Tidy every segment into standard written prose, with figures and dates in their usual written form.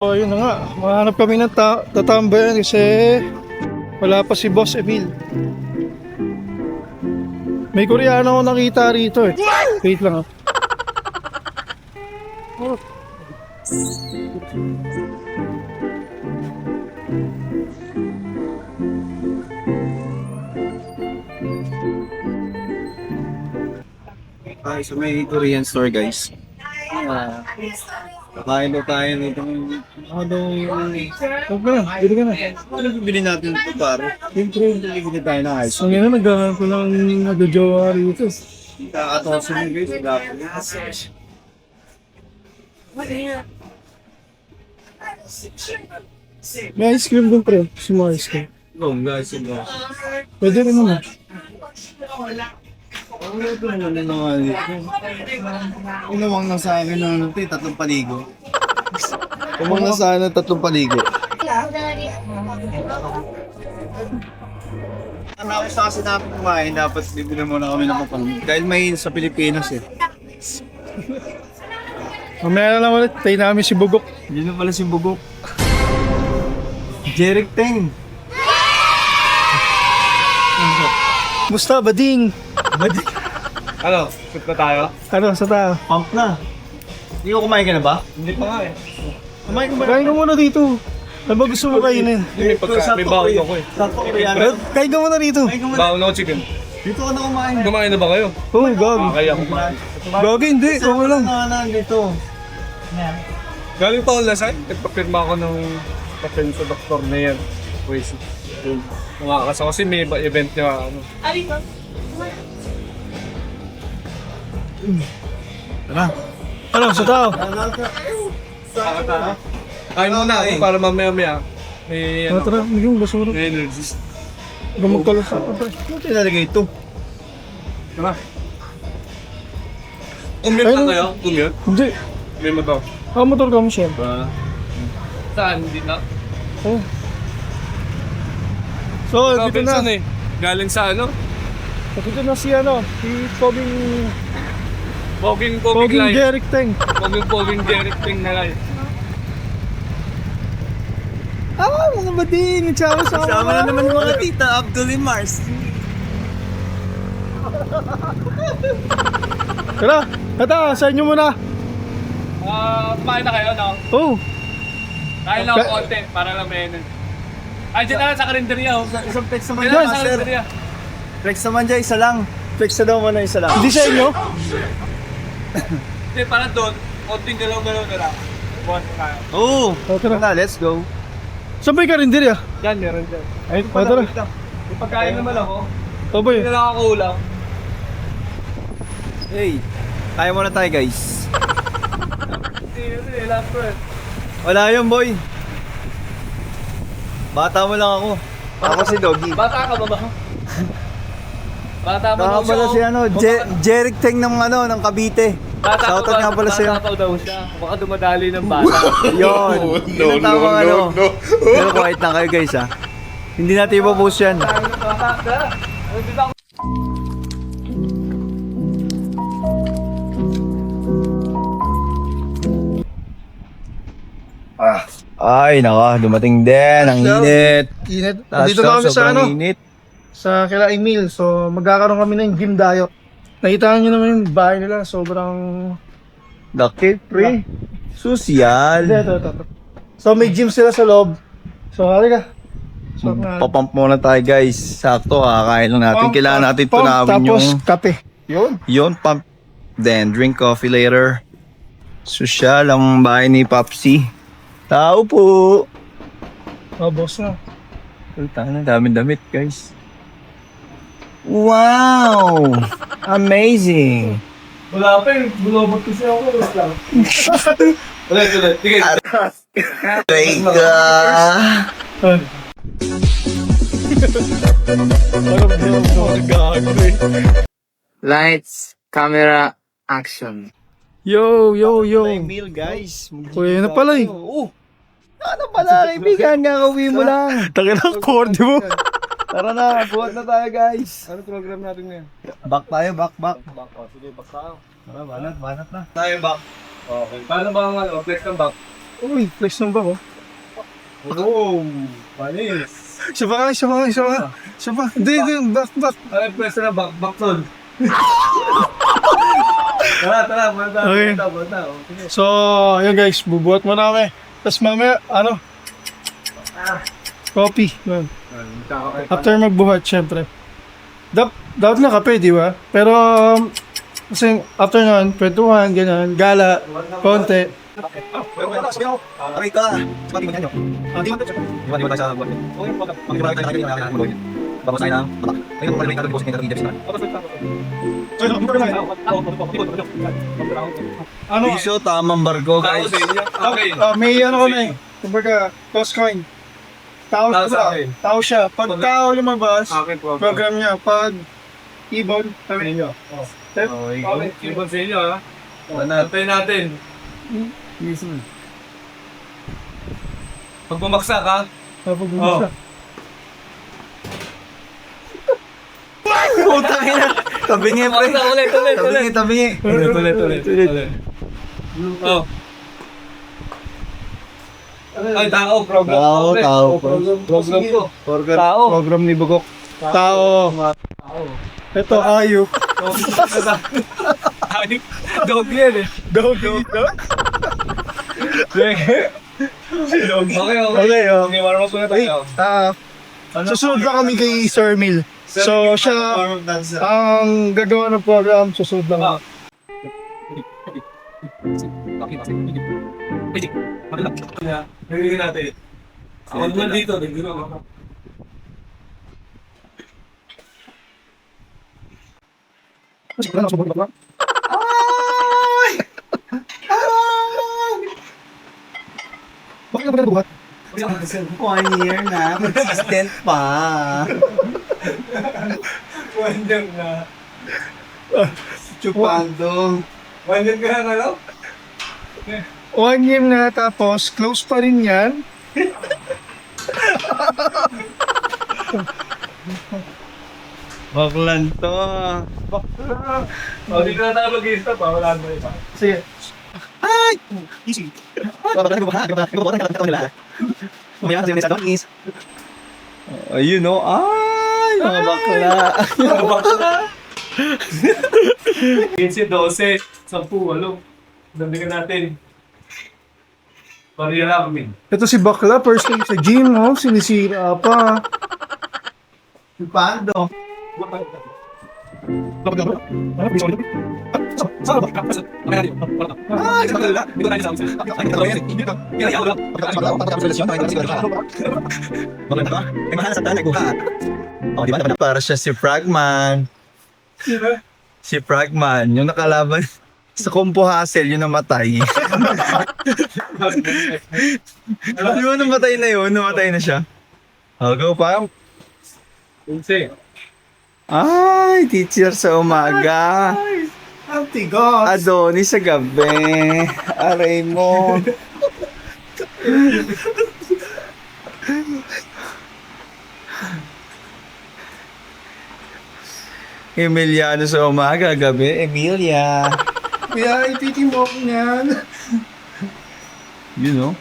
Oh, yun na nga. Mahanap kami ng tatambayan kasi wala pa si Boss Emil. May Koreano ako nakita rito eh. Wait lang ah. Oh. So may Korean store guys. Kakain daw tayo nitong Huwag ka na, bili ka na. ano bibili natin ito pare? Siyempre bibili tayo ng ice Ang ina, nagkaroon ko lang nag-jowa rito. Kakatoso mo guys, dapat. May ice cream doon pre. Gusto mo ice cream? Guys, ito. Pwede rin naman. Ano ito naman naman dito? Inawang na sa akin ng ano, tatlong paligo. Umang na sa akin ng tatlong paligo. Ano ako sa kasi namin kumain, dapat bibili muna kami ng kapangit. Dahil may sa Pilipinas eh. Mamaya na lang ulit, tayo namin si Bugok. Hindi na pala si Bugok. Jeric Teng. Musta, bading? Ano? Shoot na tayo? Ano, sa tao? Pump na. Hindi ko kumain ka na ba? Hindi pa nga eh. Kumain ko ba? Kain ka muna dito. Ano ba gusto mo kainin? May baon ako eh. Sakto ko yan. Kain ka muna dito. Baon ako chicken. Dito ka na kumain. Kumain na ba kayo? Oh, gag. Kaya kumain. Gag, hindi. Okay lang. Dito. Galing pa ako lasay. Nagpapirma ako ng papel sa doktor na yan. Pwede. Makakasa kasi may event niya ano. Tara. Ano, sa tao? Kain muna ako para mamaya-maya. May Ano, ano, tara, bigyan mo basura. may energy. Gamag ka lang sa pre. Ano tinalagay ito? Tara. Commute Ayun. na kayo? Commute? Hindi. May mo daw. Motor kami siyempre. Saan? Hindi na? Oh. So, dito na. Robinson eh. Galing sa ano? Dito na si ano, si Poging Poging line. Jeric Teng. Poging Jeric Ting na line. Ah, mga bading. Nagsama-sama. Sama na naman yung mga tita, Abdul and Mars. Tara, tata, sa inyo muna. Kumain na kayo, no? Oh, Kain lang ako konti para lang may energy. Ay, dyan na lang sa karinderya. Isang flex naman Dyan dyan, na lang sa master. karinderya. Flex naman dyan, isa lang. Flex na daw muna, isa lang. hindi sa inyo? Hindi, para doon, konting galaw-galaw na lang. Buwan na tayo. Oo. Oh, tara. Na, let's go. Saan ba yung karinderya? Yan, meron dyan. Ay, oh, tara. May pagkain naman ako. Oh, boy. Hindi na lang ako ulam. Hey, kaya muna tayo guys. Hindi, last word. Wala yun boy. Bata mo lang ako. Ako si Doggy. Bata ka ba ba? Bata mo Baka daw pala siya. si ano, Jeric Teng ng Cavite. Shoutout nga pala sa'yo. Bata daw siya. Baka dumadali ng bata. Yun. Yun ang tamang ano. Pero quiet lang kayo guys ha. Hindi natin ipopost yan. Tayo ng bata. Ano dito ako? Ay, naka, dumating din. Ang init. Init. Dito na kami sa ano, Init. sa kila Emil. So, magkakaroon kami ng gym diet. Nakita nyo naman yung bahay nila. Sobrang... Dakit, pre. Social. Ito. So, may gym sila sa loob. So, halika. So, Papump muna tayo guys. Sakto, kakain lang natin. Kailangan natin tunawin tapos yung... kape. Yun. Yun, pump. Then, drink coffee later. Social ang bahay ni Popsi. Tao po. Oh, boss na. Ang daming damit, guys. Wow! Amazing! Wala pa eh. Bulobot kasi ako. Ulit. Sige. Teka! Lights, camera, action. Yo. Meal, guys. Kuya na pala eh. Oh! Ano pala, kaibigan? Gagawin mo lang. Taka ng korde mo. Tara na, buhat na tayo, guys. Ano program natin ngayon? Back tayo, back. Back. Sige, back tayo. Tara, banat na. Tayo back. Okay. Paano ba ang ano? Flex ng back? Uy, flex ng ba ko? Oh, panis. Isa pa. Hindi, back. Ano yung pwesto na back tol? Tara, banda. Okay. So, yun guys, bubuhat mo na kami. Tapos mamaya, coffee. Yun. After magbuhat, syempre. Dapat na kape, di ba? Pero, kasi after nun, kwentuhan, ganyan, gala, konti. Aray ka! Di ba tayo sa buwan? Di ba tayo sa buwan? Tapos tayo ng patak. Ayun, kung tayo ng Egypt na. Ano? Piso, tamang barko, guys. Okay. May kami. Kumbaga, toss coin. Tao siya. Pag tao lumabas, Akin po. program niya. Pag ibon, kami ninyo. Okay, ibon sa inyo ha. Antayin natin. Pag bumaksak ha. Kapag bumasa. Putang ina! Tabingi, pre! Ulit. Tabingi! Ulit. Oh. Ay, tao, program. Tao. Program ko. Tao. Program ni Bugok. Tao. Ito, ayok. Dog yan eh. Dog. Okay. Okay, Sige, maramos muna tayo. Susunod na kami kay Sir Mil. So, siya ang gagawa ng program. Susunod lang. Narinig natin. Huwag man dito. Bakit ka ba nabuhat? 1 year na. Consistent pa. Wonder na. Chupando. Wonder ka na ano? 1 year na tapos close pa rin yan. Baklan to. O, dito na tayo mag-i-stop ha. Wala na iba. Sige. Ay! Easy. Ayun no. Ay! Mga bakla. Mga bakla. 15, 12, 10, 8. Dandigan natin. Pariya lang kami. Ito si Bakla, first time sa gym, oh. Sinisira pa. Chupando. Para siya si Fragman. Si Fragman, yung nakalaban sa Compo Hassel, yung namatay. Di ba namatay na yun? Namatay na siya. I'll go, Pam. 15. Ay, teacher sa umaga. Ang tigas. Adonis sa gabi. Aray mo. Emiliano sa umaga, gabi. Emilia. Kaya ititimok niyan. You know?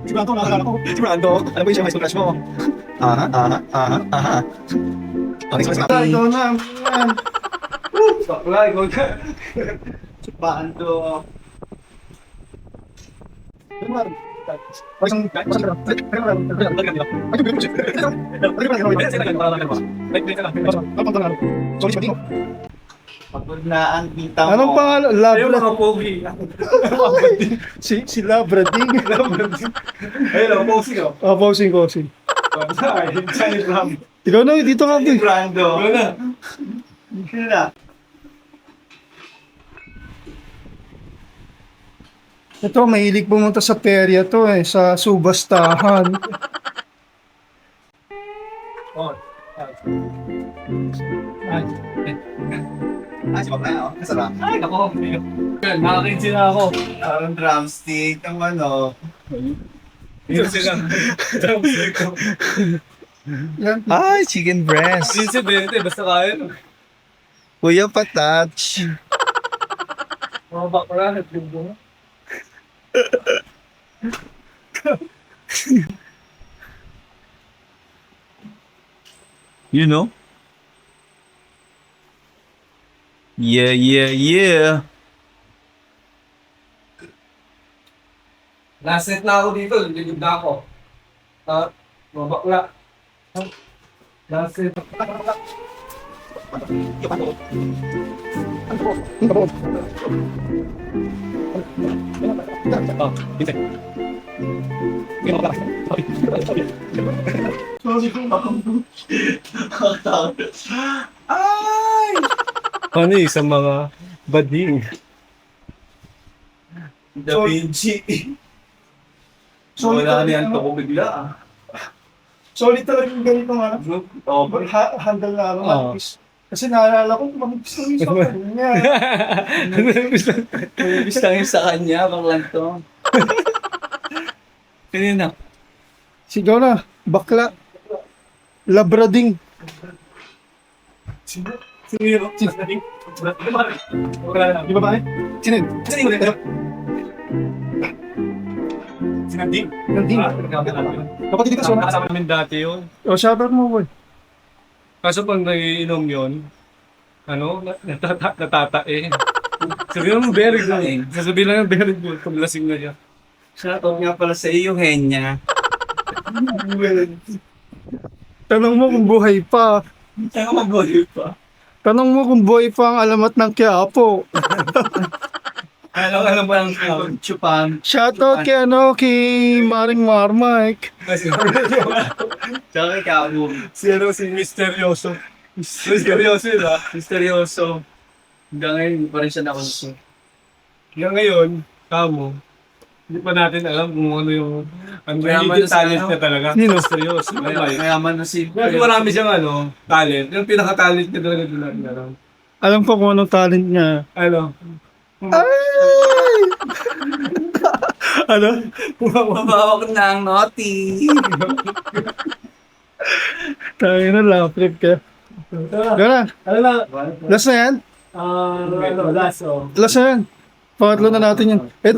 Si Brando, nakakala ko. Si Brando. Ano ba yung siya high school crush mo? Aha. Okay, so Ito na. Yan. Bakla, ikaw ka. Brando. Pagod na ang tita mo. Anong pangalan? Ayun Labra. mga pogi. Si Labrading. Ayun, posing o. Posing. Johnny Ram. Ikaw na, dito ka. Si Brando. Ano na? Sino na? Ito, mahilig pumunta sa perya to sa subastahan. Oh. Si Bakla, kasarap. Ay, nako. Nakakinsi na ako. Parang drumstick, ang ano. Dito sila. Yan. Ay, chicken breast. 15, 20, basta kaya. Kuya Patach. Mga bakla, nagbibbo na. You know? Yeah, yeah, yeah. Last night na ako dito, liligod na ako. Mga bakla. Last night. Ano yung sa mga bading? Da Vinci. Solid Wala talaga na yan yung- ako bigla. Solid talaga yung ganito nga. Handle na ano, Oo. manipis. Kasi naalala ko, manipis lang yung sa kanya. Ibig lang yun sa kanya, baklang to. Kanina. Sigaw na, bakla. Labrading. Sino yun? Di ba ba? Sino yun? Sinanding? Nanding. Kapatid dito, so. Kasama namin dati yun. O, shoutout mo, boy. Kaso pag nagiinom yun, natatae. Sabihin mo, very good. Sasabihin lang yung very good pag lasing na siya. Shoutout nga pala sa iyo, Henya. Tanong mo kung buhay pa. Saan ka mabuhay pa? Tanong mo kung buhay pa ang alamat ng Quiapo. Alam ba ang Chupan. Shoutout kay kay Maring Marmike. Tsaka ikaw. si Misteryoso. Misteryoso yun ah. Misteryoso. Hanggang ngayon, hindi pa rin siya nakonsu. Hanggang ngayon, kamo, hindi pa natin alam kung ano yung Mayaman na si talent ano? niya talaga. Nino? Misteryoso. Mayaman na si... Kasi marami siyang talent. Yung pinaka-talent niya talaga doon natin alam. Alam ko kung anong talent niya. Ano? Ay! Ano? Mabawak na ang naughty. Tayo na lang, flip ka. Gana, Ano na? last na yan? Last oh. Last na yan. Pangatlo na natin yan. Eh,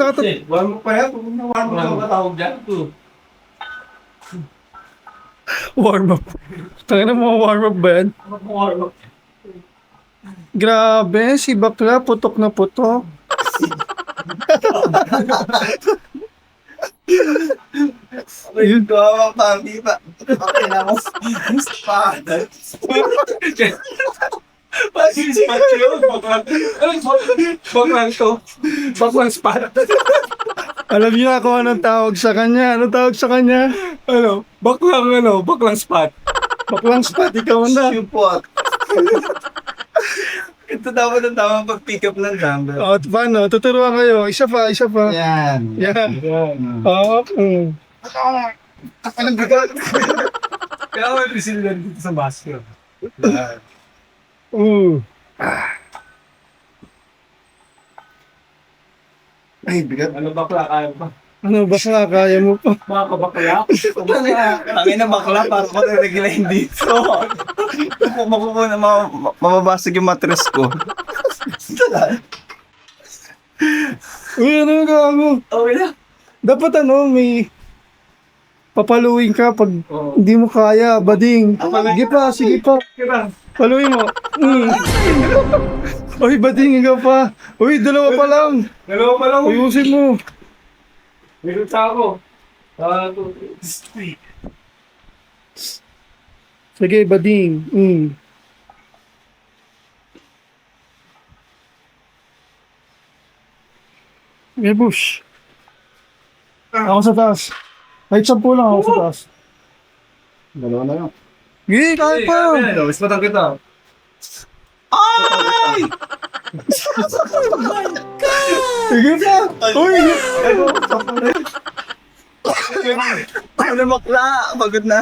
Warm up pa yan. Warm up pa tawag dyan. warm up. Tayo na mga warm up ba yan? Warm up. Grabe, si Bakla, putok na putok. Ayun ko, pampi pa. Okay na mo. Espada. Baklang spot yun. Baklang to. Baklang spot. Alam niyo na kung anong tawag sa kanya. Anong tawag sa kanya? Baklang spot. Baklang spot, ikaw na. Support. Ito dapat ang tamang pag-pick up ng dumbbell. O, paano? Tuturuan kayo. Isa pa, isa pa. Yan. Yan. Yan. Okay. Anong bigat? Kaya may president dito sa basket. Ay, bigat. Ano bakla? Kaya pa? Ano, basta kaya mo pa. Mga kabakla? Tangin na bakla para ko na-regulain dito. Makukuha na mababasag yung mattress ko. Uy, ano gago? Okay na. Dapat may papaluin ka pag Oo. hindi mo kaya, bading. Sige pa. Kira. Paluin mo. Uy, bading, ikaw pa. Uy, dalawa pa lang. Dalawa pa lang. Ayusin mo. Meron sa ako. Sige, bading. May bush. Ako sa taas. Kahit 10 lang ako sa taas. Dalawa na lang. Sige, kaya pa. Mas matang kita. Ay! Sige pa. Uy! Ano bakla? Pagod na.